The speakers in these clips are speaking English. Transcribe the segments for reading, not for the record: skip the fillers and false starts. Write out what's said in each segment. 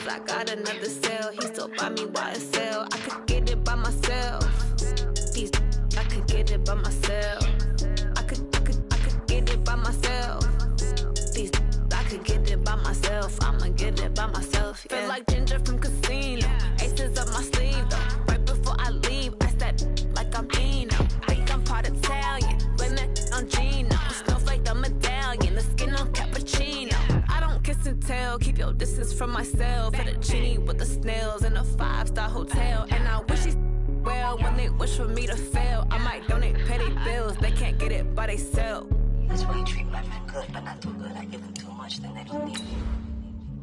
cause I got another cell. He still buy me YSL. I could get it by myself. I could get it by myself. I could get it by myself. I could get it by myself. I'ma get it by myself. Yeah. Feel like Ginger from Casino. Aces up my sleeve though. Right before I leave, I said like I'm Eno. Think I'm part Italian. Blame that on Gino. Smells like the medallion. The skin on cappuccino. I don't kiss and tell. Keep your distance from myself. Fettuccine with the snails in a 5-star hotel. And I wish he's well when they wish for me to fail. I might donate petty bills. They can't get it by themselves. That's why you treat my men good, but not too good. I give them too much, then they don't need me.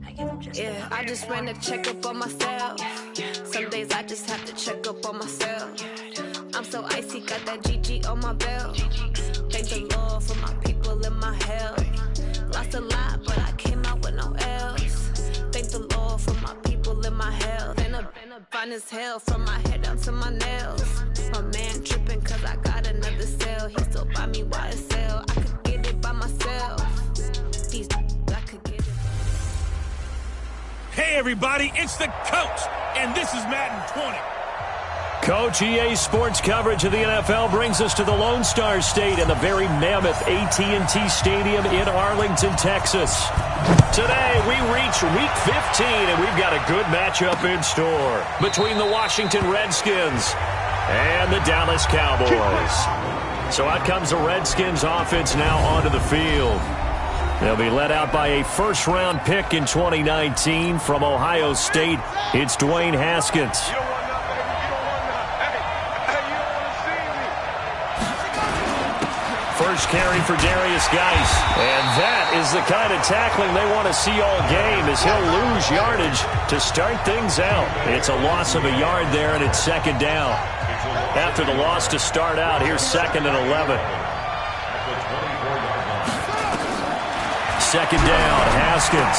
I give them just enough. I just ran a checkup on myself. Some days I just have to check up on myself. I'm so icy, got that GG on my belt. Thank the Lord for my people in my health. Lost a lot, but I came out with no else. Thank the Lord for my people in my health. Been a fine as hell from my head down to my nails. My man tripping cause I got another cell. He still buy me YSL. I could get it by myself. I could get it. Hey everybody, it's the coach, and this is Madden 20. Coach, EA Sports coverage of the NFL brings us to the Lone Star State in the very mammoth AT&T Stadium in Arlington, Texas. Today, we reach Week 15, and we've got a good matchup in store between the Washington Redskins and the Dallas Cowboys. So out comes the Redskins offense now onto the field. They'll be led out by a first-round pick in 2019 from Ohio State. It's Dwayne Haskins. First carry for Darius Geis. And that is the kind of tackling they want to see all game, as he'll lose yardage to start things out. It's a loss of a yard there, and it's second down. After the loss to start out, here's 2nd and 11. Second down, Haskins.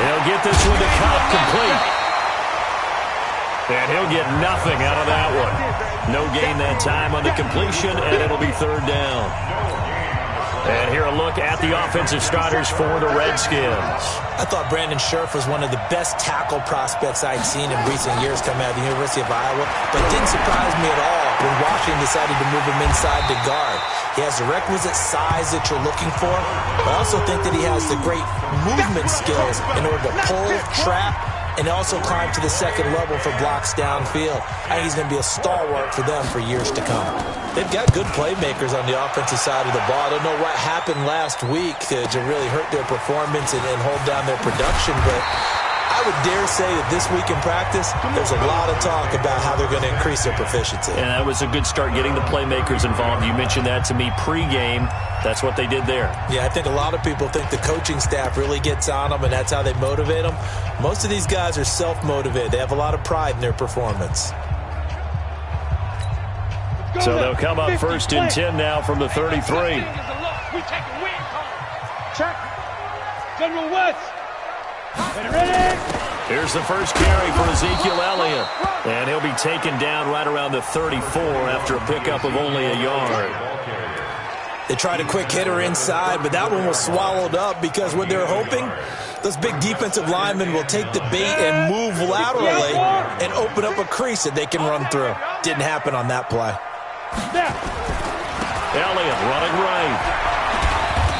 He'll get this one to Cobb complete. And he'll get nothing out of that one. No gain that time on the completion, and it'll be third down. And here a look at the offensive starters for the Redskins. I thought Brandon Scherf was one of the best tackle prospects I'd seen in recent years coming out of the University of Iowa, but it didn't surprise me at all when Washington decided to move him inside to guard. He has the requisite size that you're looking for, but I also think that he has the great movement skills in order to pull, trap, and also climb to the second level for blocks downfield. I think he's going to be a stalwart for them for years to come. They've got good playmakers on the offensive side of the ball. I don't know what happened last week to really hurt their performance and hold down their production, but I would dare say that this week in practice, there's a lot of talk about how they're going to increase their proficiency. And that was a good start getting the playmakers involved. You mentioned that to me pregame. That's what they did there. Yeah, I think a lot of people think the coaching staff really gets on them, and that's how they motivate them. Most of these guys are self-motivated. They have a lot of pride in their performance. So they'll come up 1st and 10 now from the 33. We take a win. Check. General West. Ready? Here's the first carry for Ezekiel Elliott. And he'll be taken down right around the 34 after a pickup of only a yard. They tried a quick hitter inside, but that one was swallowed up because what they're hoping, those big defensive linemen will take the bait and move laterally and open up a crease that they can run through. Didn't happen on that play. Elliott running right.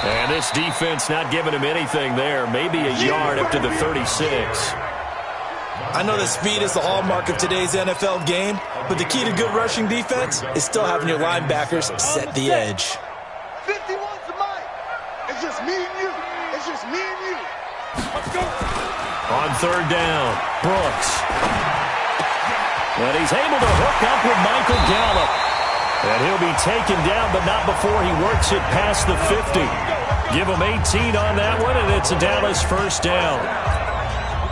And this defense not giving him anything there. Maybe a yard up to the 36. I know that speed is the hallmark of today's NFL game, but the key to good rushing defense is still having your linebackers set the edge. 51's the mic. It's just me and you. It's just me and you. Let's go. On third down, Brooks. And he's able to hook up with Michael Gallup. And he'll be taken down, but not before he works it past the 50. Give him 18 on that one, and it's a Dallas first down.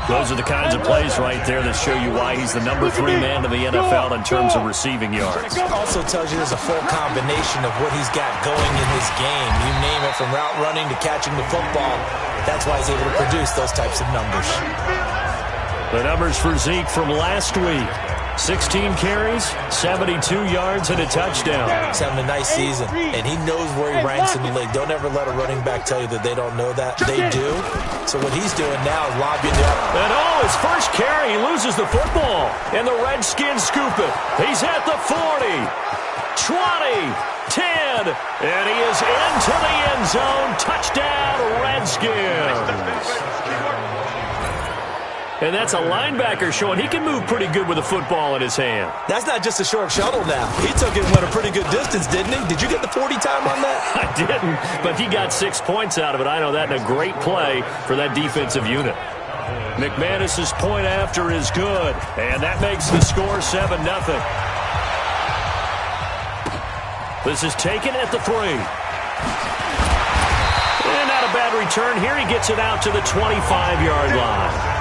Those are the kinds of plays right there that show you why he's the number 3 man in the NFL in terms of receiving yards. It also tells you there's a full combination of what he's got going in his game. You name it, from route running to catching the football. That's why he's able to produce those types of numbers. The numbers for Zeke from last week. 16 carries, 72 yards, and a touchdown. He's having a nice season, and he knows where he ranks in the league. Don't ever let a running back tell you that they don't know that. They do. So what he's doing now is lobbing it up. And his first carry, he loses the football. And the Redskins scoop it. He's at the 40, 20, 10, and he is into the end zone. Touchdown, Redskins. And that's a linebacker showing he can move pretty good with a football in his hand. That's not just a short shuttle now. He took it and went a pretty good distance, didn't he? Did you get the 40 time on that? I didn't, but he got 6 points out of it. I know that, and a great play for that defensive unit. McManus's point after is good, and that makes the score 7-0. This is taken at the 3. And not a bad return here. He gets it out to the 25-yard line.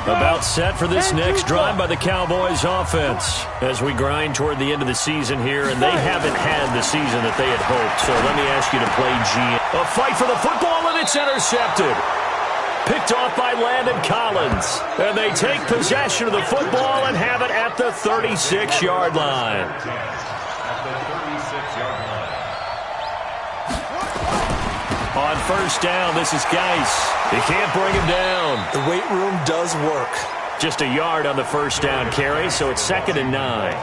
About set for this next drive by the Cowboys offense as we grind toward the end of the season here, and they haven't had the season that they had hoped. So let me ask you to play GM. A fight for the football, and it's intercepted. Picked off by Landon Collins. And they take possession of the football and have it at the 36-yard line. On first down, this is Geis. He can't bring him down. The weight room does work. Just a yard on the first down carry, so it's 2nd and 9.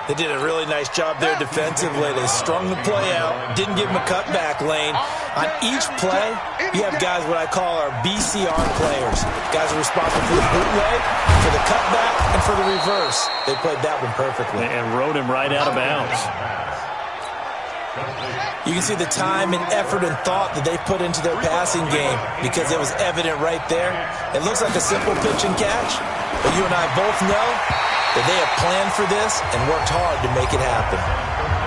They did a really nice job there defensively. They strung the play out, didn't give him a cutback lane. On each play, you have guys what I call our BCR players. Guys are responsible for the bootleg, for the cutback, and for the reverse. They played that one perfectly. And rode him right out of bounds. You can see the time and effort and thought that they put into their passing game because it was evident right there. It looks like a simple pitch and catch, but you and I both know that they have planned for this and worked hard to make it happen.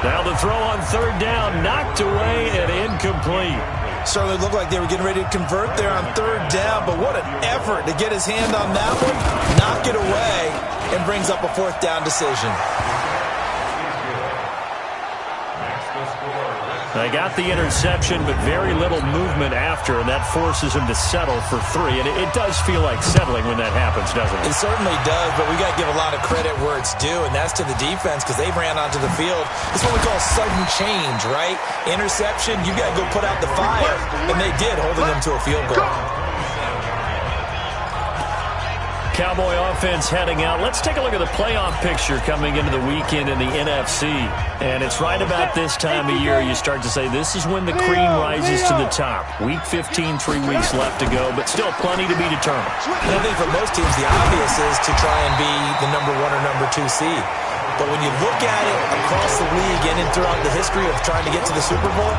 Now the throw on third down, knocked away and incomplete. Certainly looked like they were getting ready to convert there on third down, but what an effort to get his hand on that one, knock it away, and brings up a 4th down decision. They got the interception, but very little movement after, and that forces him to settle for 3. And it does feel like settling when that happens, doesn't it? It certainly does, but we got to give a lot of credit where it's due, and that's to the defense because they ran onto the field. It's what we call sudden change, right? Interception, you got to go put out the fire, and they did, holding them to a field goal. Cowboy offense heading out. Let's take a look at the playoff picture coming into the weekend in the NFC. And it's right about this time of year you start to say this is when the cream rises to the top. Week 15, 3 weeks left to go, but still plenty to be determined. And I think for most teams, the obvious is to try and be the number 1 or number 2 seed. But when you look at it across the league and throughout the history of trying to get to the Super Bowl,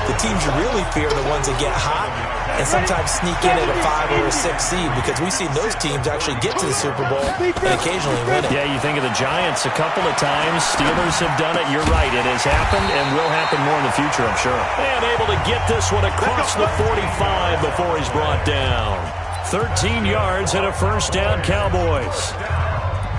the teams you really fear are the ones that get hot and sometimes sneak in at a 5 or a 6 seed because we've seen those teams actually get to the Super Bowl and occasionally win it. Yeah, you think of the Giants a couple of times. Steelers have done it. You're right. It has happened and will happen more in the future, I'm sure. And able to get this one across the 45 before he's brought down. 13 yards and a first down, Cowboys.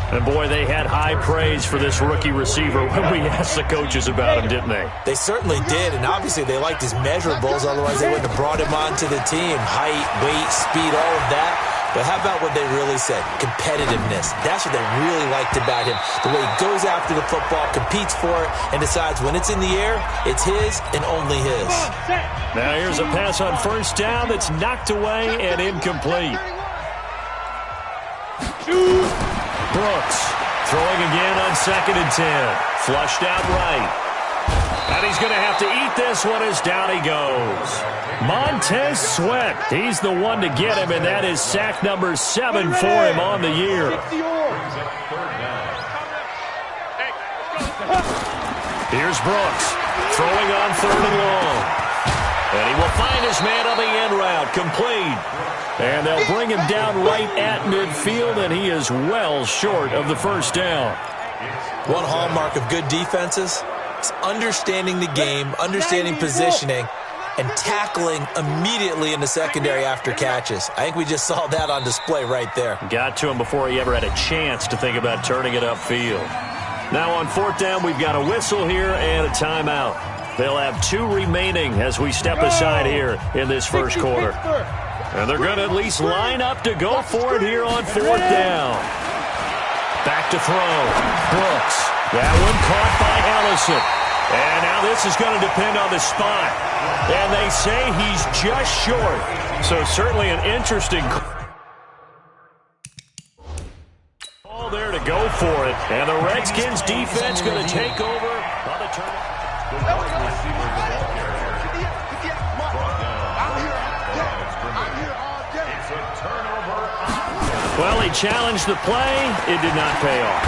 And, boy, they had high praise for this rookie receiver when we asked the coaches about him, didn't they? They certainly did, and obviously they liked his measurables. Otherwise, they wouldn't have brought him onto the team. Height, weight, speed, all of that. But how about what they really said? Competitiveness. That's what they really liked about him. The way he goes after the football, competes for it, and decides when it's in the air, it's his and only his. Now here's a pass on first down that's knocked away and incomplete. Brooks throwing again on 2nd and 10. Flushed out right. And he's going to have to eat this one as down he goes. Montez Sweat, he's the one to get him, and that is sack number 7 for him on the year. Here's Brooks throwing on 3rd and long. And he will find his man on the end route, complete. And they'll bring him down right at midfield, and he is well short of the first down. One hallmark of good defenses is understanding the game, understanding positioning, and tackling immediately in the secondary after catches. I think we just saw that on display right there. Got to him before he ever had a chance to think about turning it upfield. Now on 4th down, we've got a whistle here and a timeout. They'll have 2 remaining as we step aside here in this first quarter. And they're going to at least line up to go for it here on 4th down. Back to throw. Brooks. That one caught by Ellison. And now this is going to depend on the spot. And they say he's just short. So certainly an interesting ball there to go for it. And the Redskins defense going to take over on the turn. Well, he challenged the play. It did not pay off.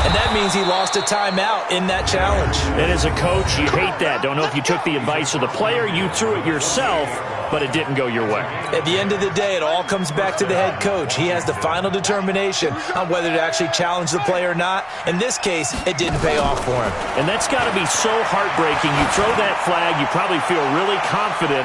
And that means he lost a timeout in that challenge. And as a coach, you hate that. Don't know if you took the advice of the player, you threw it yourself, but it didn't go your way. At the end of the day, it all comes back to the head coach. He has the final determination on whether to actually challenge the play or not. In this case, it didn't pay off for him. And that's got to be so heartbreaking. You throw that flag, you probably feel really confident,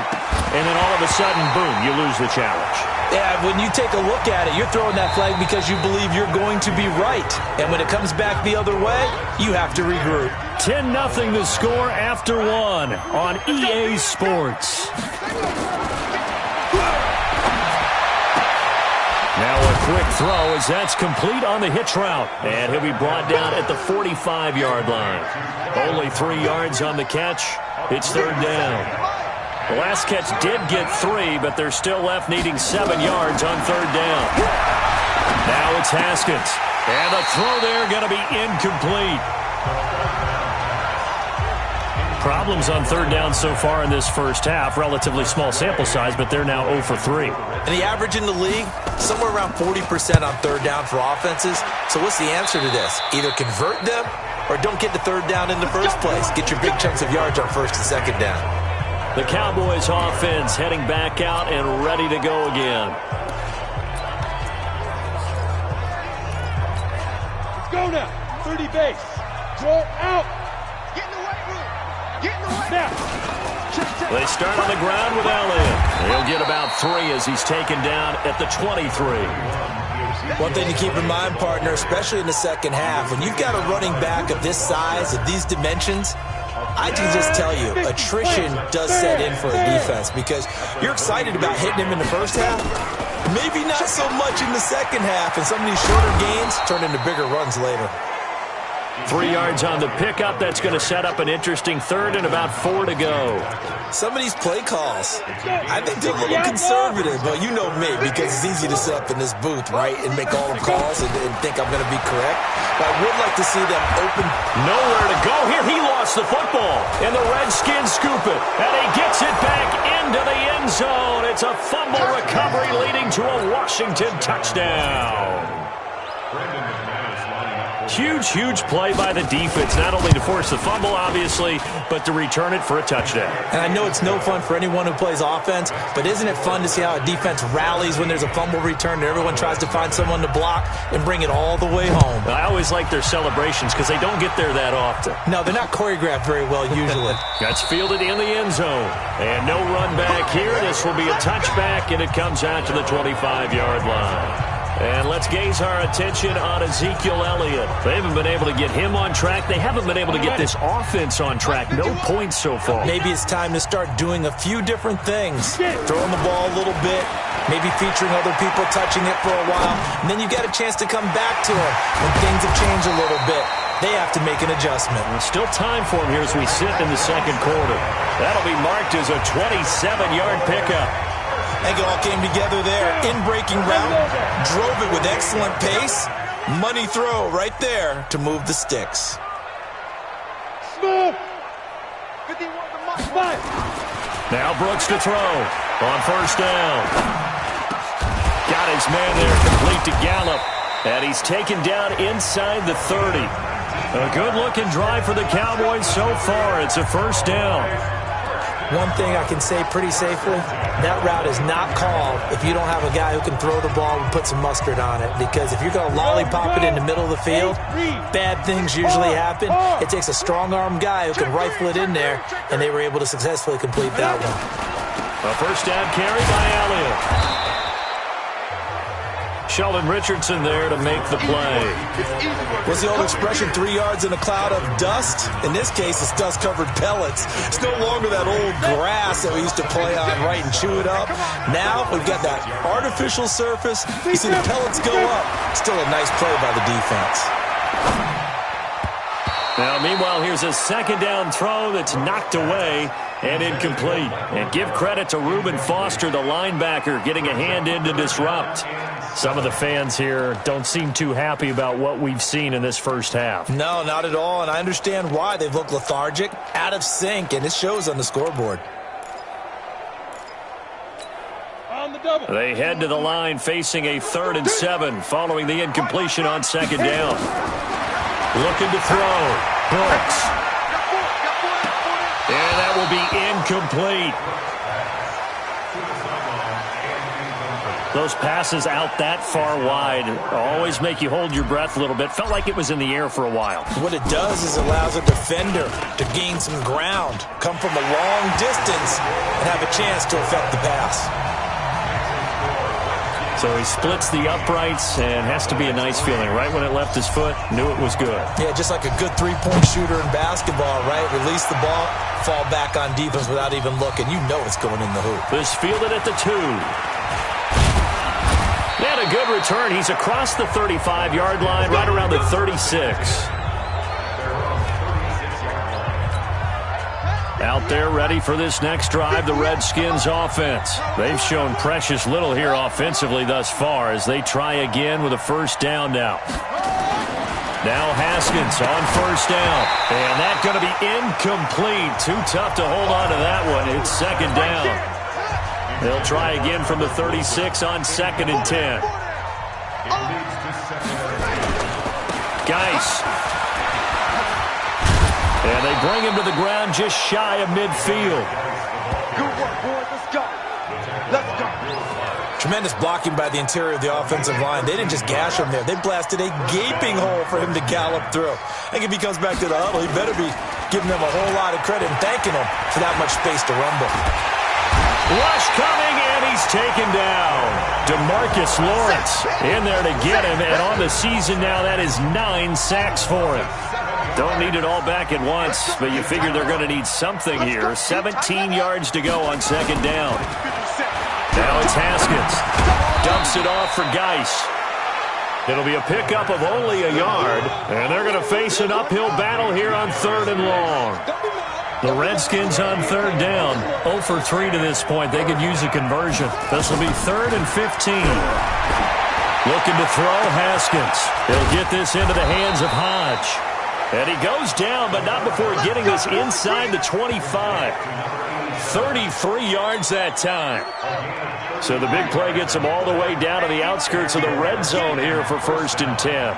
and then all of a sudden, boom, you lose the challenge. Yeah, when you take a look at it, you're throwing that flag because you believe you're going to be right. And when it comes back the other way, you have to regroup. 10-0 the score after 1 on EA Sports. Now a quick throw as that's complete on the hitch route. And he'll be brought down at the 45-yard line. Only 3 yards on the catch. It's 3rd down. The last catch did get 3, but they're still left needing 7 yards on 3rd down. Now it's Haskins. And the throw there going to be incomplete. Problems on 3rd down so far in this first half. Relatively small sample size, but they're now 0 for 3. And the average in the league, somewhere around 40% on 3rd down for offenses. So what's the answer to this? Either convert them or don't get the 3rd down in the first place. Get your big chunks of yards on 1st and 2nd down. The Cowboys offense heading back out and ready to go again. Let's go now. 30 base. Draw out. Get in the weight room. Get in the weight room. Now. They start on the ground with Elliott. He'll get about 3 as he's taken down at the 23. One thing to keep in mind, partner, especially in the second half, when you've got a running back of this size, of these dimensions, I can just tell you, attrition does set in for a defense because you're excited about hitting him in the first half. Maybe not so much in the second half, and some of these shorter gains turn into bigger runs later. 3 yards on the pickup. That's going to set up an interesting 3rd and about 4 to go. Some of these play calls, I think they're a little conservative, but you know me, because it's easy to sit up in this booth, right, and make all the calls and think I'm going to be correct. But I would like to see them open. Nowhere to go here. He lost the football, and the Redskins scoop it, and he gets it back into the end zone. It's a fumble recovery leading to a Washington touchdown. Huge, huge play by the defense, not only to force the fumble, obviously, but to return it for a touchdown. And I know it's no fun for anyone who plays offense, but isn't it fun to see how a defense rallies when there's a fumble return and everyone tries to find someone to block and bring it all the way home? I always like their celebrations because they don't get there that often. No, they're not choreographed very well usually. That's fielded in the end zone. And no run back here. This will be a touchback, and it comes out to the 25-yard line. And let's gaze our attention on Ezekiel Elliott. They haven't been able to get him on track. They haven't been able to get this offense on track. No points so far. Maybe it's time to start doing a few different things. Throwing the ball a little bit, maybe featuring other people touching it for a while, and then you get a chance to come back to him when things have changed a little bit. They have to make an adjustment. There's still time for him here as we sit in the second quarter. That'll be marked as a 27-yard pickup. I think it all came together there. In-breaking route, drove it with excellent pace. Money throw right there to move the sticks. Smooth. 51 to Mike. Now Brooks to throw on 1st down. Got his man there complete to Gallup. And he's taken down inside the 30. A good-looking drive for the Cowboys so far. It's a 1st down. One thing I can say pretty safely, that route is not called if you don't have a guy who can throw the ball and put some mustard on it. Because if you're going to lollipop it in the middle of the field, bad things usually happen. It takes a strong-arm guy who can rifle it in there, and they were able to successfully complete that one. A 1st down carry by Elliott. Sheldon Richardson there to make the play. What's the old expression, 3 yards in a cloud of dust? In this case, it's dust-covered pellets. It's no longer that old grass that we used to play on, right, and chew it up. Now we've got that artificial surface. You see the pellets go up. Still a nice play by the defense. Now, meanwhile, here's a second down throw that's knocked away and incomplete. And give credit to Reuben Foster, the linebacker, getting a hand in to disrupt. Some of the fans here don't seem too happy about what we've seen in this first half. No, not at all, and I understand why. They've looked lethargic, out of sync, and it shows on the scoreboard. They head to the line facing a 3rd and 7 following the incompletion on second down. Looking to throw. Brooks. And that will be incomplete. Those passes out that far wide always make you hold your breath a little bit. Felt like it was in the air for a while. What it does is allows a defender to gain some ground, come from a long distance, and have a chance to affect the pass. So he splits the uprights, and has to be a nice feeling. Right when it left his foot, knew it was good. Yeah, just like a good three-point shooter in basketball, right? Release the ball, fall back on defense without even looking. You know it's going in the hoop. This fielded at the 2. And a good return. He's across the 35-yard line, right around the 36. Out there ready for this next drive, the Redskins offense. They've shown precious little here offensively thus far as they try again with a first down now. Now Haskins on first down. And that's going to be incomplete. Too tough to hold on to that one. It's second down. They'll try again from the 36 on 2nd and 10. Geis. And they bring him to the ground just shy of midfield. Good work, boys. Let's go. Let's go. Tremendous blocking by the interior of the offensive line. They didn't just gash him there. They blasted a gaping hole for him to gallop through. I think if he comes back to the huddle, he better be giving them a whole lot of credit and thanking them for that much space to rumble. Rush coming, and he's taken down. DeMarcus Lawrence in there to get him, and on the season now, that is 9 sacks for him. Don't need it all back at once, but you figure they're going to need something here. 17 yards to go on second down. Now it's Haskins. Dumps it off for Geis. It'll be a pickup of only a yard, and they're going to face an uphill battle here on 3rd and long. The Redskins on 3rd down, 0 for 3 to this point. They could use a conversion. This will be 3rd and 15. Looking to throw, Haskins. He'll get this into the hands of Hodge. And he goes down, but not before getting this inside the 25. 33 yards that time. So the big play gets him all the way down to the outskirts of the red zone here for 1st and 10.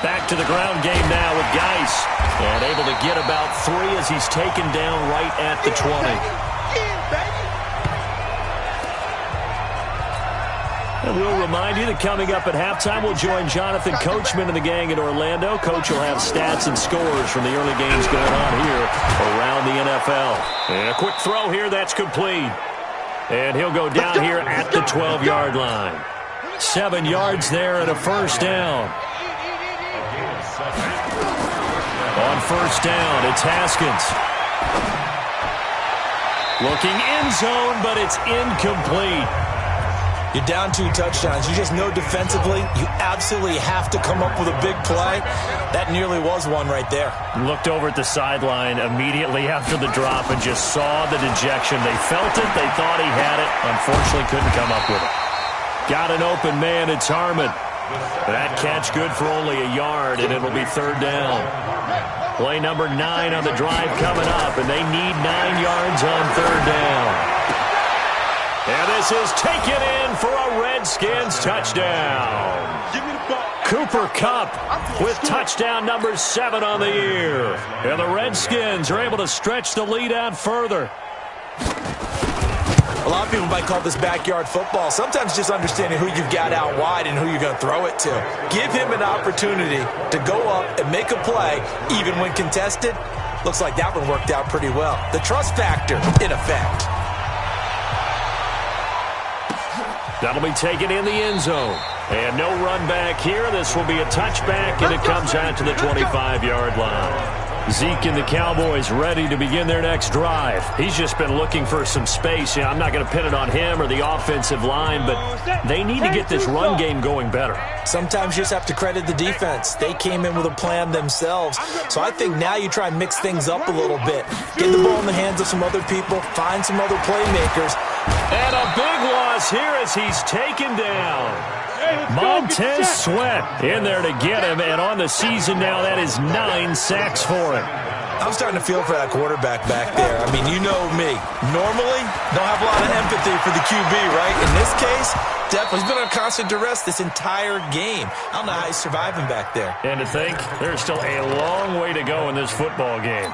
Back to the ground game now with Geis. And able to get about 3 as he's taken down right at the 20. And we'll remind you that coming up at halftime, we'll join Jonathan Coachman and the gang in Orlando. Coach will have stats and scores from the early games going on here around the NFL. And a quick throw here, that's complete. And he'll go down here at the 12-yard line. 7 yards there and a first down. On first down, it's Haskins. Looking end zone, but it's incomplete. You're down 2 touchdowns. You just know defensively you absolutely have to come up with a big play. That nearly was one right there. Looked over at the sideline immediately after the drop and just saw the dejection. They felt it. They thought he had it. Unfortunately, couldn't come up with it. Got an open man. It's Harmon. That catch good for only a yard, and it'll be 3rd down. Play number 9 on the drive coming up, and they need 9 yards on 3rd down. And this is taken in for a Redskins touchdown. Cooper Kupp with touchdown number 7 on the year. And the Redskins are able to stretch the lead out further. A lot of people might call this backyard football. Sometimes just understanding who you've got out wide and who you're going to throw it to. Give him an opportunity to go up and make a play, even when contested. Looks like that one worked out pretty well. The trust factor in effect. That'll be taken in the end zone. And no run back here. This will be a touchback, and it comes out to the 25-yard line. Zeke and the Cowboys ready to begin their next drive. He's just been looking for some space. Yeah, I'm not going to pin it on him or the offensive line, but they need to get this run game going better. Sometimes you just have to credit the defense. They came in with a plan themselves. So I think now you try and mix things up a little bit. Get the ball in the hands of some other people. Find some other playmakers. And a big loss here as he's taken down. Montez Sweat in there to get him, and on the season now, that is 9 sacks for him. I'm starting to feel for that quarterback back there. I mean, you know me. Normally, don't have a lot of empathy for the QB, right? In this case, definitely he's been on constant duress this entire game. I don't know how he's surviving back there. And to think, there's still a long way to go in this football game.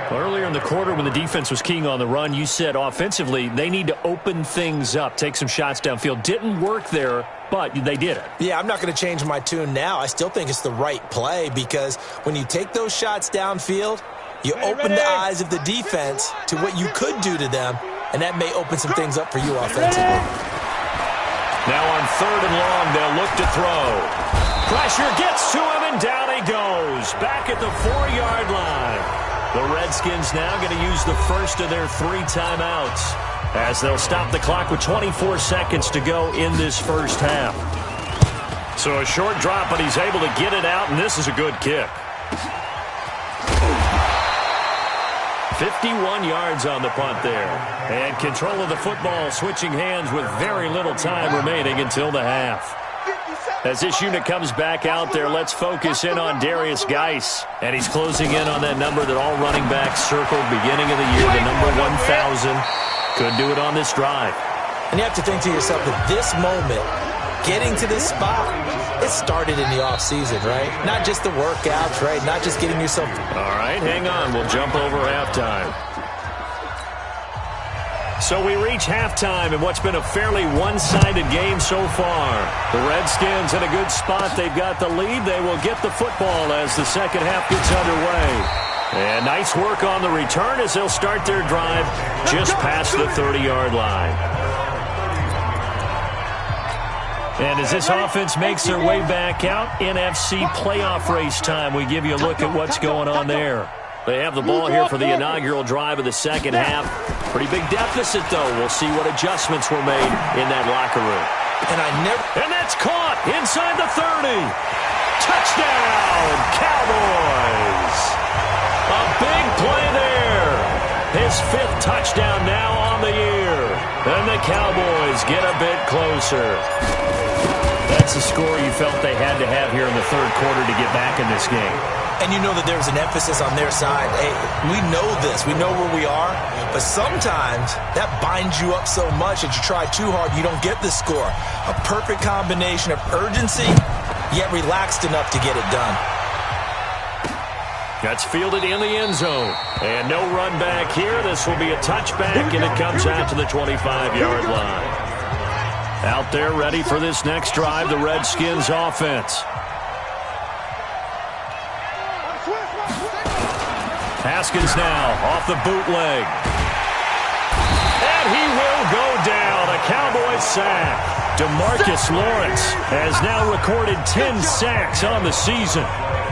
Earlier in the quarter when the defense was keying on the run, you said offensively they need to open things up, take some shots downfield. Didn't work there, but they did it. Yeah, I'm not going to change my tune now. I still think it's the right play because when you take those shots downfield, you open the eyes of the defense to what you could do to them, and that may open some things up for you offensively. Now on 3rd and long, they'll look to throw. Pressure gets to him, and down he goes. Back at the 4-yard line. The Redskins now going to use the first of their 3 timeouts as they'll stop the clock with 24 seconds to go in this first half. So a short drop, but he's able to get it out, and this is a good kick. 51 yards on the punt there. And control of the football switching hands with very little time remaining until the half. As this unit comes back out there, let's focus in on Darius Geis. And he's closing in on that number that all running backs circled beginning of the year, the number 1,000. Could do it on this drive. And you have to think to yourself that this moment, getting to this spot, it started in the offseason, right? Not just the workouts, right? Not just getting yourself... All right, hang on. We'll jump over halftime. So we reach halftime in what's been a fairly one-sided game so far. The Redskins in a good spot. They've got the lead. They will get the football as the second half gets underway. And nice work on the return as they'll start their drive just past the 30-yard line. And as this offense makes their way back out, NFC playoff race time, we give you a look at what's going on there. They have the ball here for the inaugural drive of the second half. Pretty big deficit, though. We'll see what adjustments were made in that locker room. And that's caught inside the 30. Touchdown, Cowboys. A big play there. His 5th touchdown now on the year. And the Cowboys get a bit closer. That's the score you felt they had to have here in the 3rd quarter to get back in this game. And you know that there was an emphasis on their side. Hey, we know this. We know where we are. But sometimes that binds you up so much that you try too hard, you don't get the score. A perfect combination of urgency, yet relaxed enough to get it done. That's fielded in the end zone. And no run back here. This will be a touchback, and it comes out to the 25-yard line. Out there ready for this next drive, the Redskins offense. Haskins now off the bootleg. And he will go down. A Cowboys sack. DeMarcus Lawrence has now recorded 10 sacks on the season.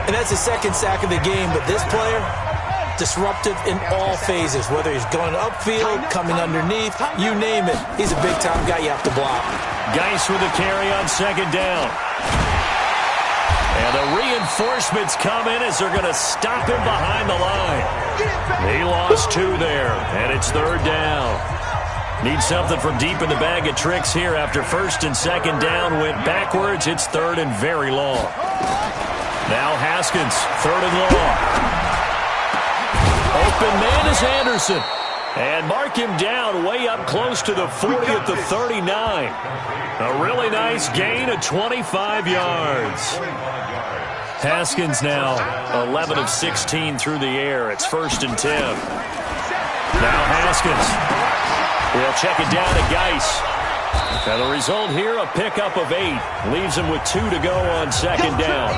And that's the 2nd sack of the game, but this player, disruptive in all phases, whether he's going upfield, coming underneath, you name it. He's a big-time guy you have to block. Geis with a carry on 2nd down. And the reinforcements come in as they're going to stop him behind the line. He lost 2 there, and it's 3rd down. Need something from deep in the bag of tricks here after 1st and 2nd down went backwards. It's 3rd and very long. Now Haskins, 3rd and long. Open man is Anderson. And mark him down way up close to the 40 at the 39. A really nice gain of 25 yards. Haskins now 11 of 16 through the air. It's 1st and 10. Now Haskins will check it down to Geis. And the result here, a pickup of 8. Leaves him with 2 to go on 2nd down.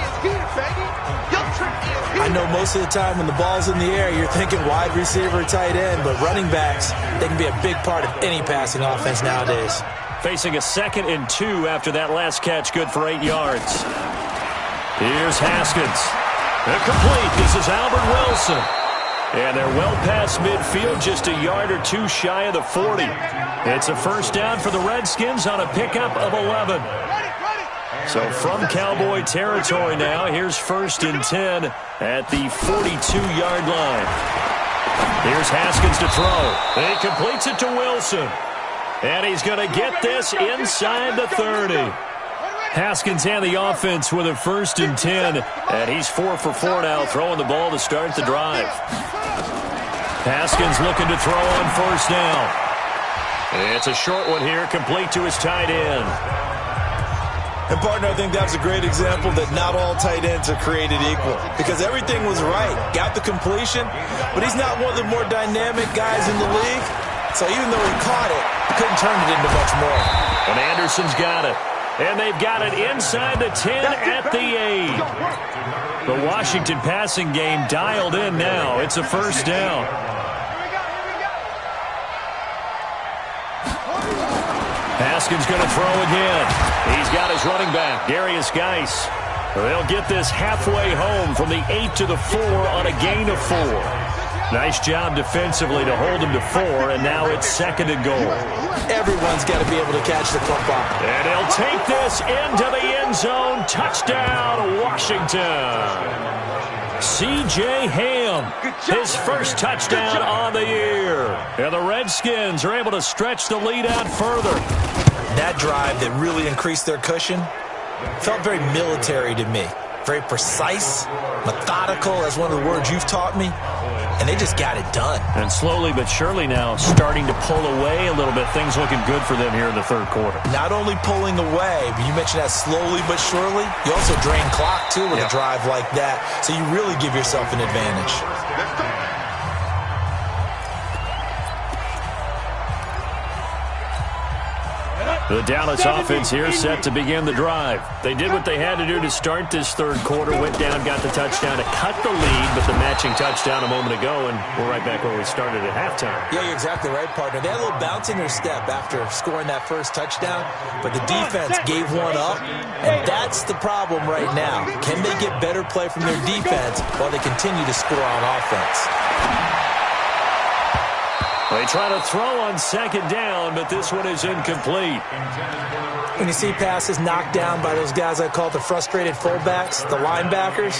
I know most of the time when the ball's in the air, you're thinking wide receiver, tight end, but running backs, they can be a big part of any passing offense nowadays. facing a 2nd and 2 after that last catch, good for 8 yards. Here's Haskins. Incomplete. This is Albert Wilson. And they're well past midfield, just a yard or two shy of the 40. It's a first down for the Redskins on a pickup of 11. So from Cowboy territory now, here's 1st and 10 at the 42-yard line. Here's Haskins to throw. He completes it to Wilson. And he's going to get this inside the 30. Haskins and the offense with a 1st and 10. And he's 4 for 4 now, throwing the ball to start the drive. Haskins looking to throw on 1st down. It's a short one here, complete to his tight end. And, partner, I think that's a great example that not all tight ends are created equal, because everything was right. Got the completion, but he's not one of the more dynamic guys in the league. So even though he caught it, he couldn't turn it into much more. And Anderson's got it. And they've got it inside the 10 at the 8. The Washington passing game dialed in now. It's a first down. Haskins going to throw again. He's got his running back, Darius Geis. They'll get this halfway home from the 8 to the 4 on a gain of 4. Nice job defensively to hold him to 4, and now it's 2nd and goal. Everyone's got to be able to catch the football. And he'll take this into the end zone. Touchdown, Washington. C.J. Ham, his first touchdown on the year. And the Redskins are able to stretch the lead out further. That drive that really increased their cushion felt very military to me. Very precise, methodical, that's one of the words you've taught me. And they just got it done. And slowly but surely now starting to pull away a little bit. Things looking good for them here in the 3rd quarter. Not only pulling away, but you mentioned that slowly but surely. You also drain clock, too, with a drive like that. So you really give yourself an advantage. The Dallas offense here set to begin the drive. They did what they had to do to start this 3rd quarter. Went down, got the touchdown to cut the lead, but the matching touchdown a moment ago, and we're right back where we started at halftime. Yeah, you're exactly right, partner. They had a little bounce in their step after scoring that first touchdown, but the defense gave one up, and that's the problem right now. Can they get better play from their defense while they continue to score on offense? They try to throw on 2nd down, but this one is incomplete. When you see passes knocked down by those guys I call the frustrated fullbacks, the linebackers,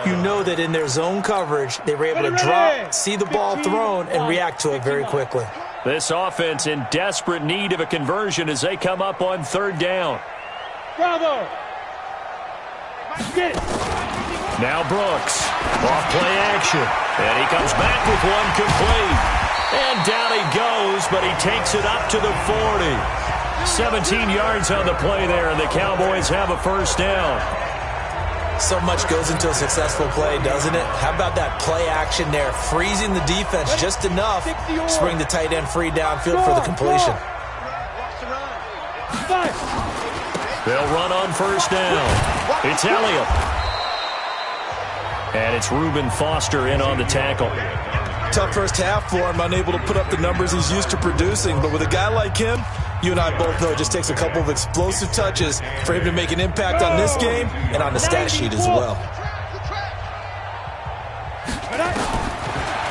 you know that in their zone coverage, they were able to drop, see the ball thrown, and react to it very quickly. This offense in desperate need of a conversion as they come up on 3rd down. Bravo! Get it! Now Brooks, off play action, and he comes back with one complete. And down he goes, but he takes it up to the 40. 17 yards on the play there, and the Cowboys have a first down. So much goes into a successful play, doesn't it? How about that play action there, freezing the defense just enough to bring the tight end free downfield for the completion. They'll run on first down. It's Elliott. And it's Reuben Foster in on the tackle. Tough first half for him, unable to put up the numbers he's used to producing. But with a guy like him, you and I both know it just takes a couple of explosive touches for him to make an impact on this game and on the stat sheet as well.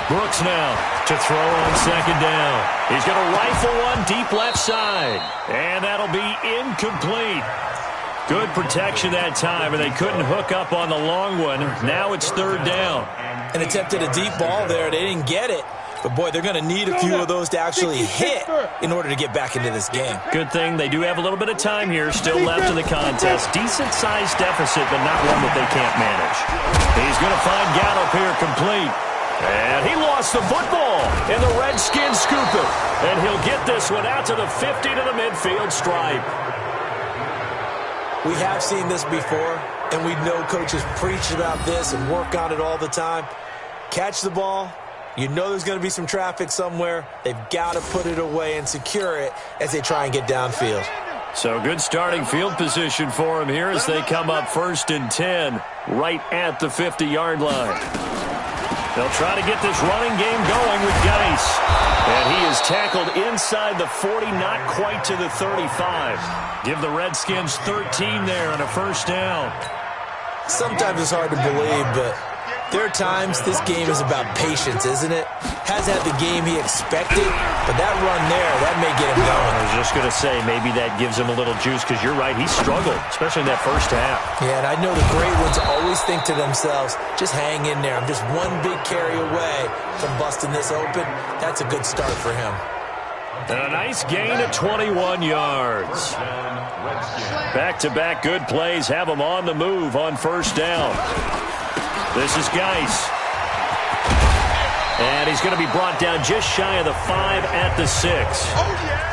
Brooks now to throw on 2nd down. He's going to rifle one deep left side. And that'll be incomplete. Good protection that time, and they couldn't hook up on the long one. Now it's 3rd down. And attempted a deep ball there. They didn't get it. But, boy, they're going to need a few of those to actually hit in order to get back into this game. Good thing they do have a little bit of time here still left in the contest. Decent-sized deficit, but not one that they can't manage. He's going to find Gallup here complete. And he lost the football, and the Redskins scoop it. And he'll get this one out to the 50 to the midfield stripe. We have seen this before, and we know coaches preach about this and work on it all the time. Catch the ball. You know there's going to be some traffic somewhere. They've got to put it away and secure it as they try and get downfield. So good starting field position for him here as they come up 1st and 10 right at the 50-yard line. They'll try to get this running game going with Geis. And he is is tackled inside the 40, not quite to the 35. Give the Redskins 13 there on a first down. Sometimes it's hard to believe, but there are times this game is about patience, isn't it? Has had the game he expected, but that run there, that may get him going. I was just going to say, maybe that gives him a little juice, because you're right, he struggled, especially in that first half. Yeah, and I know the great ones always think to themselves, just hang in there. I'm just one big carry away from busting this open. That's a good start for him. And a nice gain of 21 yards. Back-to-back good plays have him on the move on first down. This is Geis. And he's going to be brought down just shy of the 5 at the 6.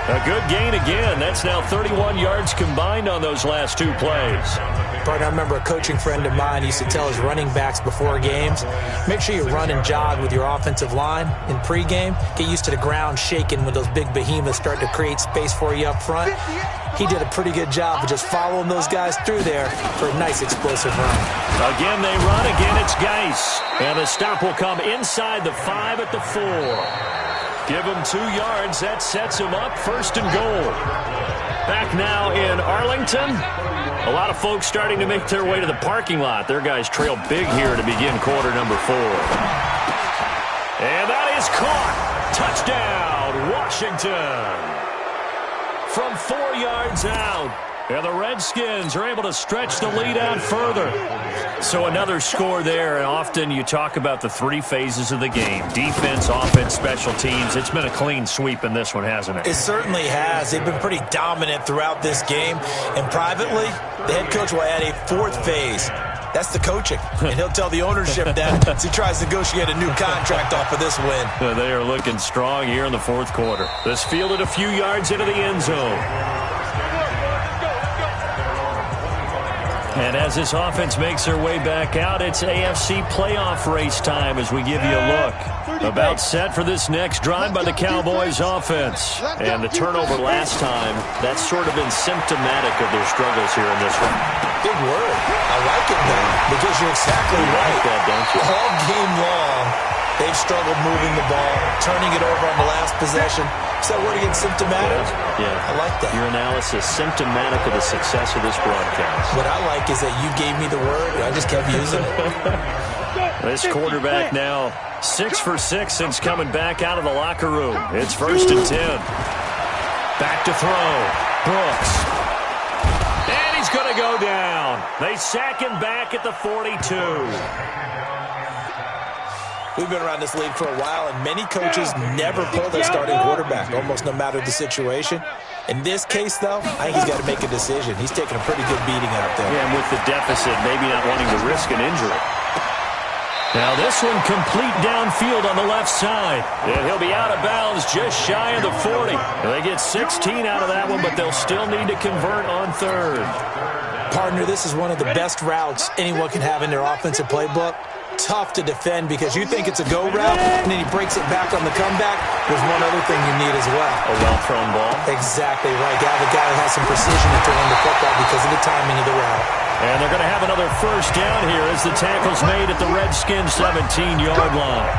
A good gain again. That's now 31 yards combined on those last two plays. Partner, I remember a coaching friend of mine used to tell his running backs before games, make sure you run and jog with your offensive line in pregame. Get used to the ground shaking when those big behemoths start to create space for you up front. He did a pretty good job of just following those guys through there for a nice explosive run. Again they run, again it's Geis. And the stop will come inside the 5 at the 4. Give him 2 yards. That sets him up first and goal. Back now in Arlington. A lot of folks starting to make their way to the parking lot. Their guys trail big here to begin quarter number 4. And that is caught. Touchdown, Washington. From 4 yards out. And the Redskins are able to stretch the lead out further. So another score there, and often you talk about the 3 phases of the game. Defense, offense, special teams. It's been a clean sweep in this one, hasn't it? It certainly has. They've been pretty dominant throughout this game. And privately, the head coach will add a 4th phase. That's the coaching. And he'll tell the ownership that as he tries to negotiate a new contract off of this win. They are looking strong here in the 4th quarter. This fielded a few yards into the end zone. And as this offense makes their way back out, it's AFC playoff race time as we give you a look. About set for this next drive by the Cowboys offense. And the turnover last time, that's sort of been symptomatic of their struggles here in this one. Big word. I like it, though, because you're exactly right. You like that, don't you? All game long, they've struggled moving the ball, turning it over on the last possession. Is that word again, symptomatic? Yeah. I like that. Your analysis, symptomatic of the success of this broadcast. What I like is that you gave me the word, and I just kept using it. This quarterback now 6 for 6 since coming back out of the locker room. It's 1st and 10. Back to throw. Brooks. And he's going to go down. They sack him back at the 42. We've been around this league for a while, and many coaches never pull their starting quarterback, almost no matter the situation. In this case, though, I think he's got to make a decision. He's taking a pretty good beating out there. Yeah, and with the deficit, maybe not wanting to risk an injury. Now this one complete downfield on the left side. And he'll be out of bounds just shy of the 40. And they get 16 out of that one, but they'll still need to convert on 3rd. Partner, this is one of the best routes anyone can have in their offensive playbook. Tough to defend because you think it's a go route, and then he breaks it back on the comeback. There's one other thing you need as well. A well-thrown ball. Exactly right. Got the guy who has some precision in throwing the football because of the timing of the route. And they're going to have another first down here as the tackle's made at the Redskins' 17-yard line.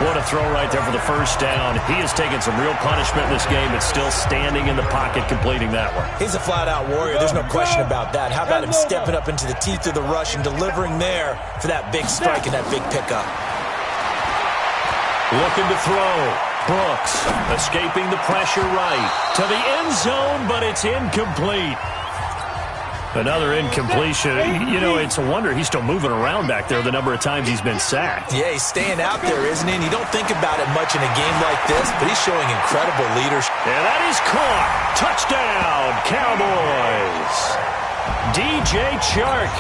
What a throw right there for the first down. He has taken some real punishment in this game, but still standing in the pocket completing that one. He's a flat-out warrior. There's no question about that. How about him stepping up into the teeth of the rush and delivering there for that big strike and that big pickup? Looking to throw. Brooks escaping the pressure right to the end zone, but it's incomplete. Another incompletion. You know, it's a wonder he's still moving around back there the number of times he's been sacked. Yeah, he's staying out there, isn't he? And you don't think about it much in a game like this, but he's showing incredible leadership. And that is caught. Touchdown, Cowboys. DJ Chark,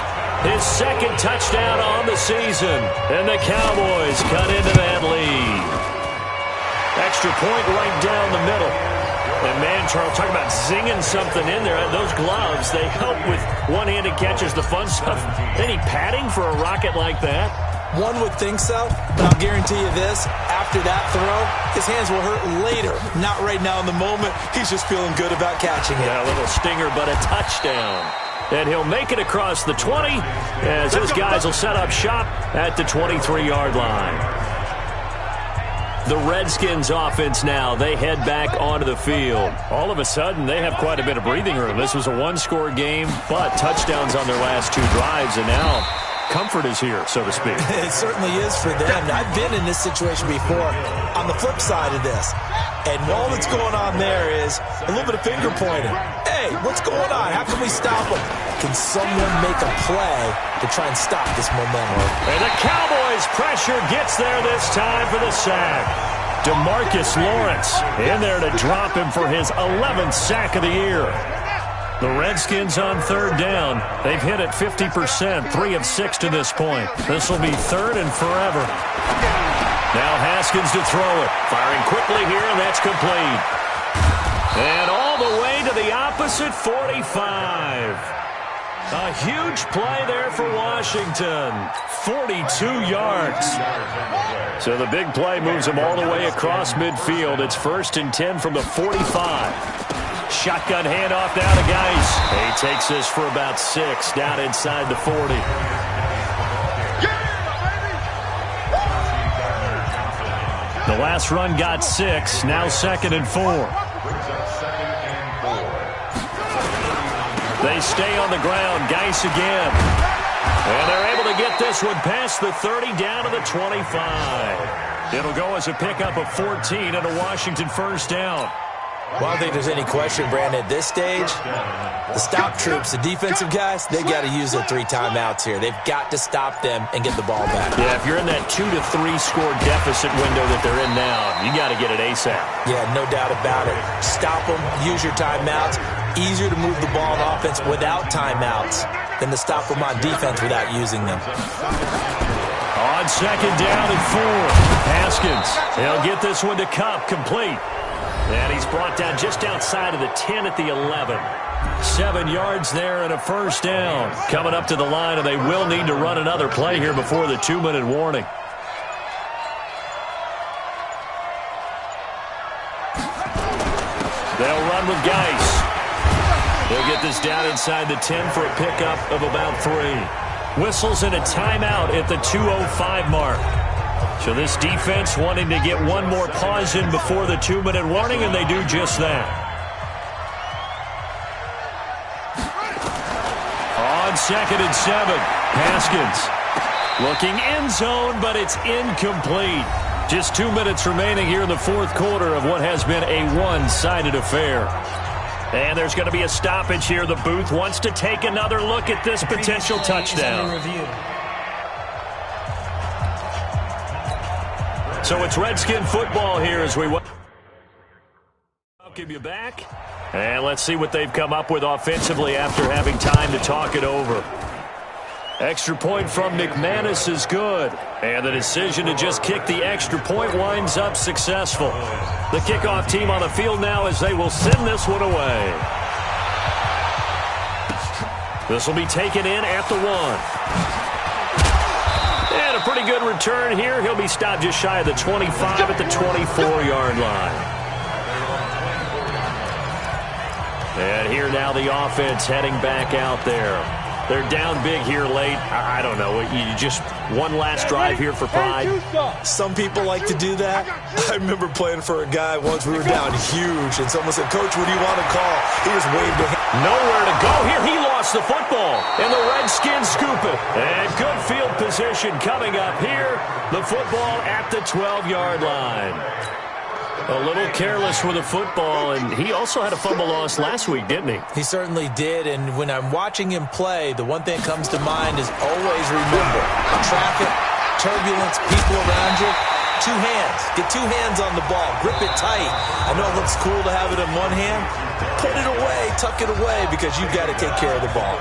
his 2nd touchdown on the season. And the Cowboys cut into that lead. Extra point right down the middle. And man, Charles, talk about zinging something in there. Those gloves, they help with one-handed catches, the fun stuff. Any padding for a rocket like that? One would think so, but I'll guarantee you this. After that throw, his hands will hurt later. Not right now in the moment. He's just feeling good about catching it. Yeah, a little stinger, but a touchdown. And he'll make it across the 20 as his guys will set up shop at the 23-yard line. The Redskins offense now, they head back onto the field. All of a sudden, they have quite a bit of breathing room. This was a one-score game, but touchdowns on their last 2 drives, and now comfort is here, so to speak. It certainly is for them. I've been in this situation before on the flip side of this. And all that's going on there is a little bit of finger pointing. Hey, what's going on? How can we stop them? Can someone make a play to try and stop this momentum? And the Cowboys' pressure gets there this time for the sack. DeMarcus Lawrence in there to drop him for his 11th sack of the year. The Redskins on 3rd down. They've hit it 50%, 3 of 6 to this point. This will be 3rd and forever. Now Haskins to throw it. Firing quickly here, and that's complete. And all the way to the opposite 45. A huge play there for Washington. 42 yards. So the big play moves them all the way across midfield. It's 1st and 10 from the 45. Shotgun handoff now to Geis. He takes this for about 6 down inside the 40. The last run got 6, now 2nd and 4. They stay on the ground. Geis again. And they're able to get this one past the 30 down to the 25. It'll go as a pickup of 14 and a Washington 1st down. Well, I don't think there's any question, Brandon, at this stage, the stop troops, the defensive guys, they got to use their 3 timeouts here. They've got to stop them and get the ball back. Yeah, if you're in that 2 to 3 score deficit window that they're in now, you got to get it ASAP. Yeah, no doubt about it. Stop them, use your timeouts. Easier to move the ball on offense without timeouts than to stop them on defense without using them. On 2nd down and 4, Haskins. He'll get this one to Kupp, complete. And he's brought down just outside of the 10 at the 11. 7 yards there and a 1st down. Coming up to the line, and they will need to run another play here before the 2-minute warning. They'll run with Geis. They'll get this down inside the 10 for a pickup of about 3. Whistles and a timeout at the 2:05 mark. So this defense wanting to get one more pause in before the 2-minute warning, and they do just that. On 2nd and 7, Haskins looking end zone, but it's incomplete. Just 2 minutes remaining here in the 4th quarter of what has been a one-sided affair. And there's going to be a stoppage here. The booth wants to take another look at this potential touchdown. So it's Redskin football here as we welcome you back. And let's see what they've come up with offensively after having time to talk it over. Extra point from McManus is good. And the decision to just kick the extra point winds up successful. The kickoff team on the field now as they will send this one away. This will be taken in at the 1. And a pretty good return here. He'll be stopped just shy of the 25 at the 24-yard line. And here now the offense heading back out there. They're down big here late. I don't know. You just one last drive here for pride. Some people like to do that. I remember playing for a guy once. We were down huge, and someone said, "Coach, what do you want to call?" He just waved a hand. Nowhere to go here. He lost the football, and the Redskins scoop it. And good field position coming up here. The football at the 12-yard line. A little careless with the football, and he also had a fumble loss last week, didn't he? He certainly did, and when I'm watching him play, the one thing that comes to mind is always remember, traffic, turbulence, people around you, 2 hands. Get 2 hands on the ball. Grip it tight. I know it looks cool to have it in one hand. Put it away, tuck it away, because you've got to take care of the ball.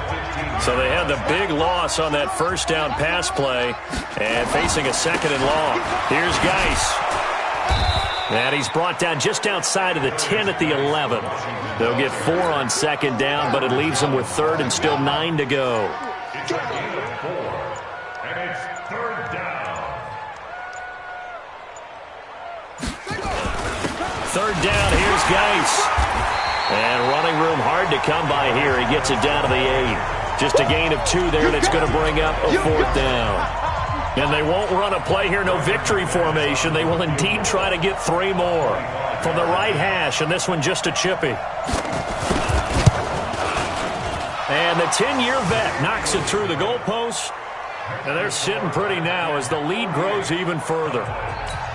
So they had the big loss on that 1st down pass play, and facing a 2nd and long. Here's Geis. And he's brought down just outside of the 10 at the 11. They'll get 4 on 2nd down, but it leaves them with 3rd and still 9 to go. And it's 3rd down. 3rd down, here's Geis. And running room hard to come by here. He gets it down to the 8. Just a gain of 2 there, and it's going to bring up a 4th down. And they won't run a play here, no victory formation. They will indeed try to get 3 more. From the right hash, and this one just a chippy. And the 10-year vet knocks it through the goalpost. And they're sitting pretty now as the lead grows even further.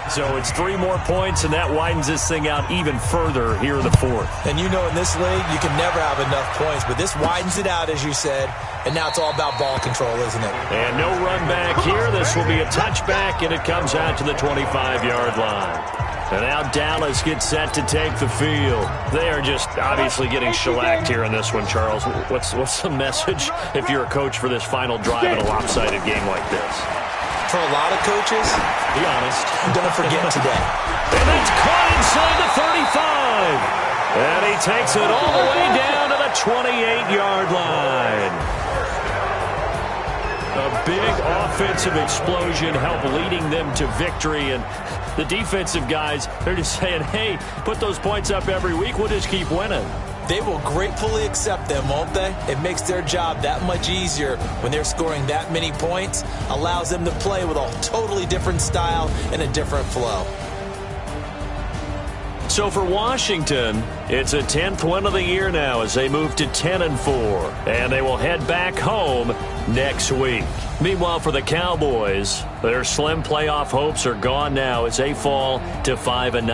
So it's 3 more points, and that widens this thing out even further here in the 4th. And you know in this league, you can never have enough points, but this widens it out, as you said, and now it's all about ball control, isn't it? And no run back here. This will be a touchback, and it comes out to the 25-yard line. And now Dallas gets set to take the field. They are just obviously getting shellacked here in this one, Charles. What's the message if you're a coach for this final drive in a lopsided game like this? For a lot of coaches, be honest, I'm going to forget today. And that's caught inside the 35. And he takes it all the way down to the 28-yard line. A big offensive explosion helped leading them to victory. And the defensive guys, they're just saying, hey, put those points up every week. We'll just keep winning. They will gratefully accept them, won't they? It makes their job that much easier when they're scoring that many points. Allows them to play with a totally different style and a different flow. So for Washington, it's a 10th win of the year now as they move to 10-4. And they will head back home next week. Meanwhile, for the Cowboys, their slim playoff hopes are gone now as they fall to 5-9.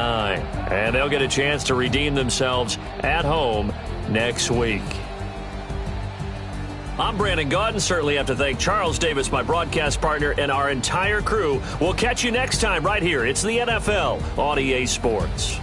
And they'll get a chance to redeem themselves at home next week. I'm Brandon Gaudin. Certainly have to thank Charles Davis, my broadcast partner, and our entire crew. We'll catch you next time right here. It's the NFL on EA Sports.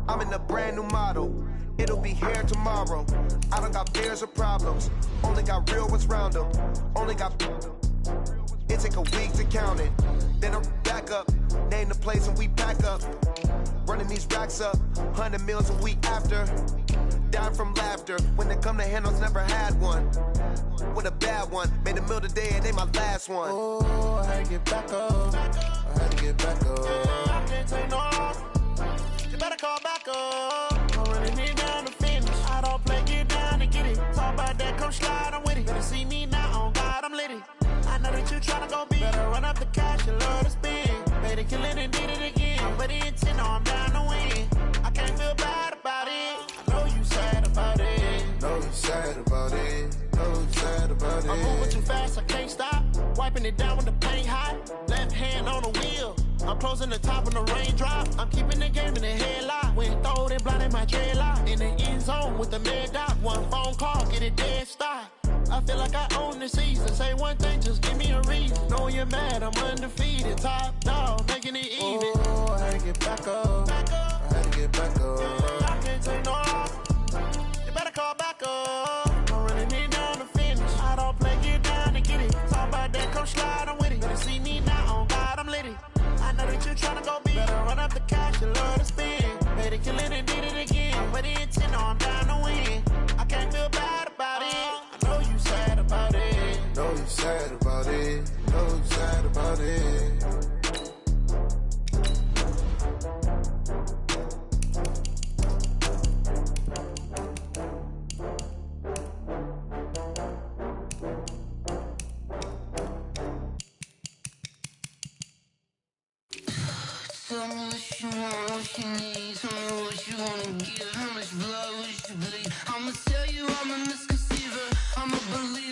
I'm in a brand new model. It'll be here tomorrow. I don't got fears or problems. Only got real ones round them. Only got. It take a week to count it. Then I'm back up. Name the place and we pack up. Running these racks up. 100 meals a week after. Dying from laughter. When they come to handles, never had one. With a bad one. Made a meal today and they my last one. Oh, I had to get back up. I had to get back up. I can't take no off. You better call back up. I'm running it down to finish. I don't play, get down to get it. Talk about that, come slide, I'm with it. Better see me now, on God, I'm litty. I know that you tryna go big. Better run up the cash, you love to spend. Made it, kill it, and did it again. But the intent, no, I'm down to win. I can't feel bad about it. I know you sad about it. Know you sad about it. Know you sad about it. I'm moving too fast, I can't stop. Wiping it down when the paint hot. Left hand on the wheel. I'm closing the top when the raindrop. I'm keeping the game in the headlock. When throwed and blinded my dreadlock. In the end zone with the mad dot. One phone call, get it dead stop. I feel like I own the season. Say one thing, just give me a reason. Know you're mad, I'm undefeated. Top dog, making it even. Oh, I had to get back up. I had to get back up. I can't take no off. You better call back up. I'm running it down to finish. I don't play, get down to get it. Talk about that, come slide, I'm with it. Better see me now, on God, I'm litty. I know that you tryna go big. Better run up the cash, you love to spend. Made it, kill it, and did it again. But the intent, no, I'm down to win. I can't feel bad about it. I know you sad about it. Know you sad about it. Know you sad about it. Tell me what you want, what you need. Tell me what you wanna give. How much blood would you bleed? I'ma tell you I'm a misconceiver. I'm a believer.